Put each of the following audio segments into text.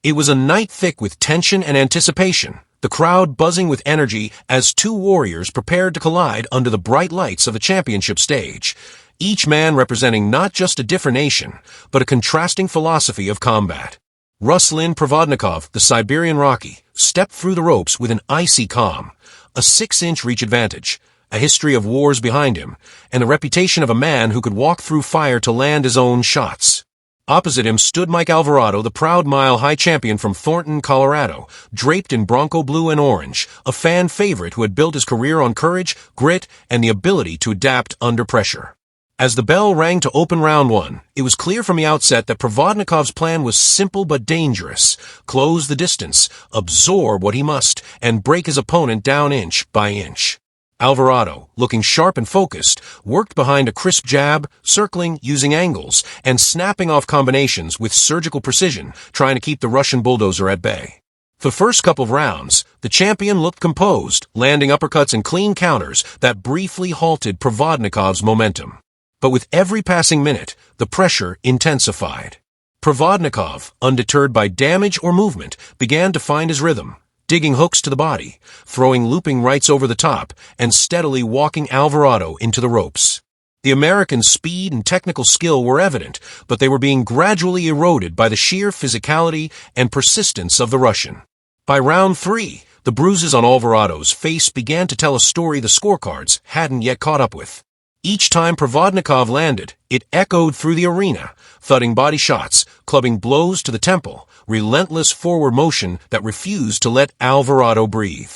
It was a night thick with tension and anticipation, the crowd buzzing with energy as two warriors prepared to collide under the bright lights of the championship stage, each man representing not just a different nation, but a contrasting philosophy of combat. Ruslan Provodnikov, the Siberian Rocky, stepped through the ropes with an icy calm, a 6-inch reach advantage, a history of wars behind him, and the reputation of a man who could walk through fire to land his own shots. Opposite him stood Mike Alvarado, the proud mile-high champion from Thornton, Colorado, draped in Bronco blue and orange, a fan favorite who had built his career on courage, grit, and the ability to adapt under pressure. As the bell rang to open round 1, it was clear from the outset that Provodnikov's plan was simple but dangerous: close the distance, absorb what he must, and break his opponent down inch by inch. Alvarado, looking sharp and focused, worked behind a crisp jab, circling, using angles, and snapping off combinations with surgical precision, trying to keep the Russian bulldozer at bay. For the first couple of rounds, the champion looked composed, landing uppercuts and clean counters that briefly halted Provodnikov's momentum. But with every passing minute, the pressure intensified. Provodnikov, undeterred by damage or movement, began to find his rhythm, digging hooks to the body, throwing looping rights over the top, and steadily walking Alvarado into the ropes. The American's speed and technical skill were evident, but they were being gradually eroded by the sheer physicality and persistence of the Russian. By round 3, the bruises on Alvarado's face began to tell a story the scorecards hadn't yet caught up with. Each time Provodnikov landed, it echoed through the arena, thudding body shots, clubbing blows to the temple, relentless forward motion that refused to let Alvarado breathe.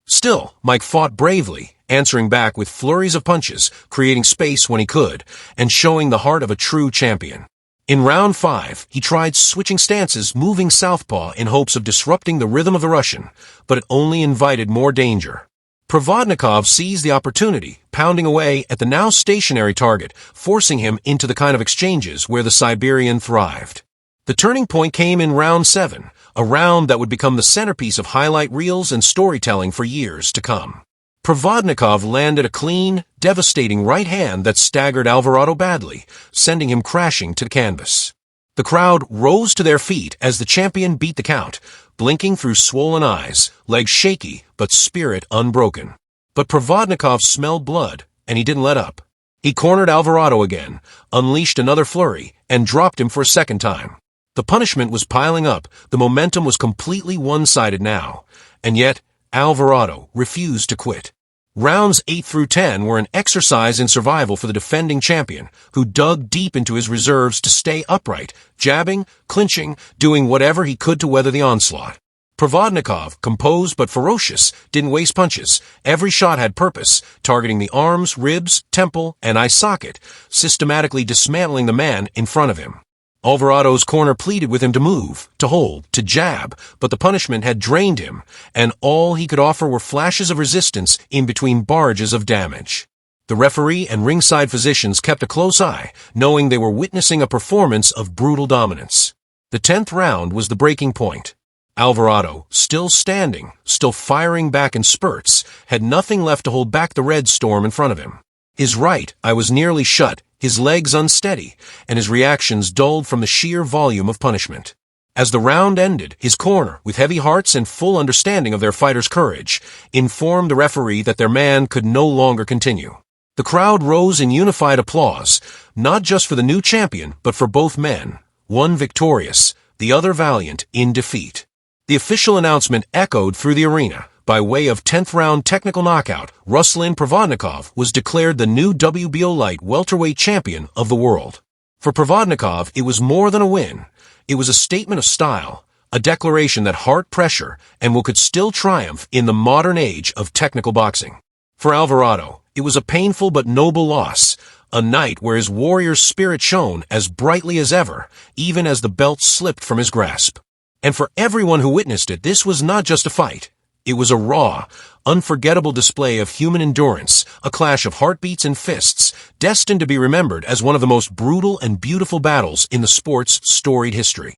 Still, Mike fought bravely, answering back with flurries of punches, creating space when he could, and showing the heart of a true champion. In round 5, he tried switching stances, moving southpaw in hopes of disrupting the rhythm of the Russian, but it only invited more danger. Provodnikov seized the opportunity, pounding away at the now stationary target, forcing him into the kind of exchanges where the Siberian thrived. The turning point came in round 7, a round that would become the centerpiece of highlight reels and storytelling for years to come. Provodnikov landed a clean, devastating right hand that staggered Alvarado badly, sending him crashing to the canvas. The crowd rose to their feet as the champion beat the count, blinking through swollen eyes, legs shaky, but spirit unbroken. But Provodnikov smelled blood, and he didn't let up. He cornered Alvarado again, unleashed another flurry, and dropped him for a second time. The punishment was piling up, the momentum was completely one-sided now, and yet Alvarado refused to quit. Rounds 8 through 10 were an exercise in survival for the defending champion, who dug deep into his reserves to stay upright, jabbing, clinching, doing whatever he could to weather the onslaught. Provodnikov, composed but ferocious, didn't waste punches. Every shot had purpose, targeting the arms, ribs, temple, and eye socket, systematically dismantling the man in front of him. Alvarado's corner pleaded with him to move, to hold, to jab, but the punishment had drained him, and all he could offer were flashes of resistance in between barrages of damage. The referee and ringside physicians kept a close eye, knowing they were witnessing a performance of brutal dominance. The 10th round was the breaking point. Alvarado, still standing, still firing back in spurts, had nothing left to hold back the red storm in front of him. His right eye was nearly shut, his legs unsteady, and his reactions dulled from the sheer volume of punishment. As the round ended, his corner, with heavy hearts and full understanding of their fighter's courage, informed the referee that their man could no longer continue. The crowd rose in unified applause, not just for the new champion, but for both men, one victorious, the other valiant in defeat. The official announcement echoed through the arena. By way of 10th round technical knockout, Ruslan Provodnikov was declared the new WBO light welterweight champion of the world. For Provodnikov, it was more than a win. It was a statement of style, a declaration that heart pressure and will could still triumph in the modern age of technical boxing. For Alvarado, it was a painful but noble loss, a night where his warrior's spirit shone as brightly as ever, even as the belt slipped from his grasp. And for everyone who witnessed it, this was not just a fight. It was a raw, unforgettable display of human endurance, a clash of heartbeats and fists, destined to be remembered as one of the most brutal and beautiful battles in the sport's storied history.